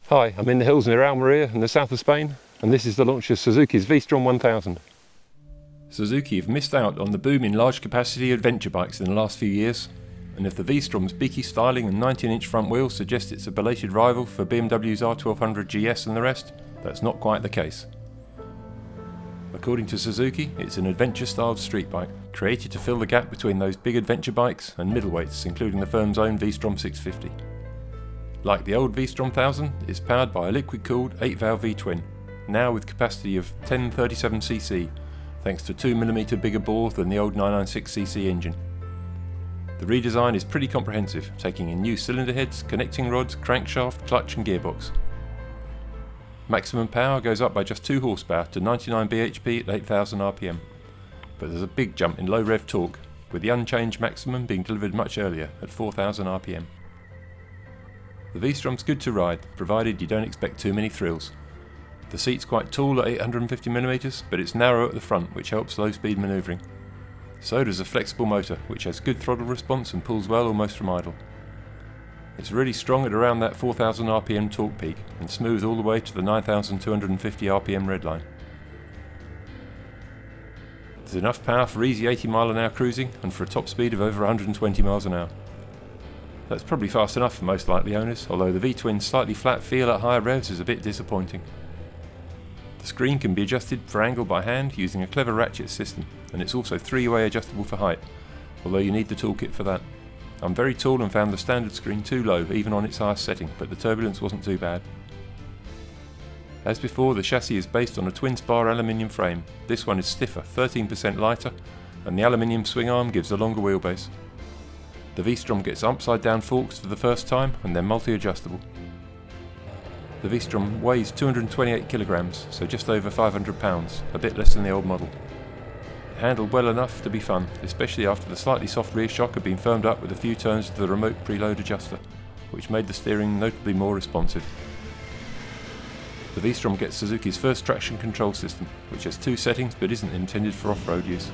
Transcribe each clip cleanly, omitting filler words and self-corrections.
Hi, I'm in the hills near Almeria in the south of Spain, and this is the launch of Suzuki's V-Strom 1000. Suzuki have missed out on the boom in large capacity adventure bikes in the last few years, and if the V-Strom's beaky styling and 19-inch front wheels suggest it's a belated rival for BMW's R1200 GS and the rest, that's not quite the case. According to Suzuki, it's an adventure-styled street bike, created to fill the gap between those big adventure bikes and middleweights, including the firm's own V-Strom 650. Like the old V-Strom 1000, it's powered by a liquid-cooled 8-valve V-twin, now with capacity of 1037cc, thanks to 2mm bigger bore than the old 996cc engine. The redesign is pretty comprehensive, taking in new cylinder heads, connecting rods, crankshaft, clutch and gearbox. Maximum power goes up by just 2 horsepower to 99 bhp at 8000 rpm, but there's a big jump in low rev torque, with the unchanged maximum being delivered much earlier at 4000 rpm. The V-Strom's good to ride, provided you don't expect too many thrills. The seat's quite tall at 850mm, but it's narrow at the front, which helps low speed manoeuvring. So does a flexible motor, which has good throttle response and pulls well almost from idle. It's really strong at around that 4000 rpm torque peak, and smooth all the way to the 9250 rpm redline. There's enough power for easy 80 mph cruising, and for a top speed of over 120 miles an hour. That's probably fast enough for most likely owners, although the V-twin's slightly flat feel at higher revs is a bit disappointing. The screen can be adjusted for angle by hand using a clever ratchet system, and it's also 3-way adjustable for height, although you need the toolkit for that. I'm very tall and found the standard screen too low even on its highest setting, but the turbulence wasn't too bad. As before, the chassis is based on a twin spar aluminium frame. This one is stiffer, 13% lighter, and the aluminium swing arm gives a longer wheelbase. The V-Strom gets upside down forks for the first time, and they're multi-adjustable. The V-Strom weighs 228 kilograms, so just over 500 pounds, a bit less than the old model. It handled well enough to be fun, especially after the slightly soft rear shock had been firmed up with a few turns of the remote preload adjuster, which made the steering notably more responsive. The V-Strom gets Suzuki's first traction control system, which has 2 settings but isn't intended for off-road use.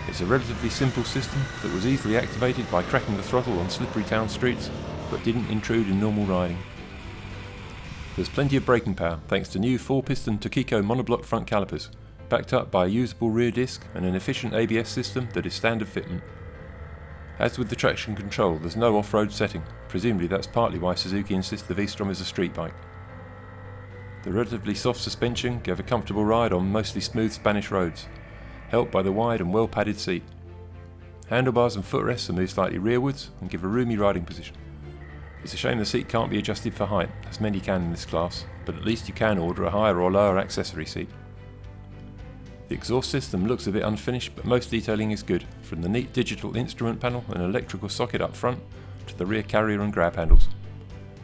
It's a relatively simple system that was easily activated by cracking the throttle on slippery town streets, but didn't intrude in normal riding. There's plenty of braking power thanks to new 4-piston Tokiko monoblock front calipers, backed up by a usable rear disc and an efficient ABS system that is standard fitment. As with the traction control, there's no off-road setting. Presumably that's partly why Suzuki insists the V-Strom is a street bike. The relatively soft suspension gave a comfortable ride on mostly smooth Spanish roads, helped by the wide and well-padded seat. Handlebars and footrests are moved slightly rearwards and give a roomy riding position. It's a shame the seat can't be adjusted for height, as many can in this class, but at least you can order a higher or lower accessory seat. The exhaust system looks a bit unfinished, but most detailing is good, from the neat digital instrument panel and electrical socket up front to the rear carrier and grab handles.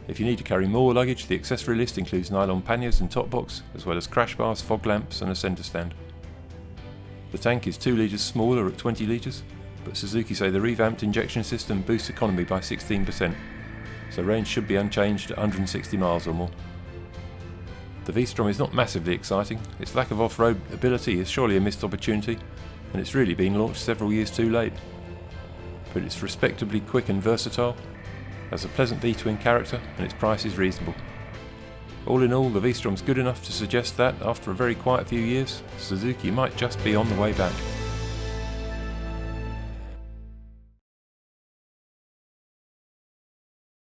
If you need to carry more luggage, the accessory list includes nylon panniers and top box, as well as crash bars, fog lamps and a centre stand. The tank is 2 litres smaller at 20 litres, but Suzuki say the revamped injection system boosts economy by 16%, so range should be unchanged at 160 miles or more. The V-Strom is not massively exciting. Its lack of off-road ability is surely a missed opportunity, and it's really been launched several years too late. But it's respectably quick and versatile, has a pleasant V-twin character, and its price is reasonable. All in all, the V-Strom's good enough to suggest that, after a very quiet few years, Suzuki might just be on the way back.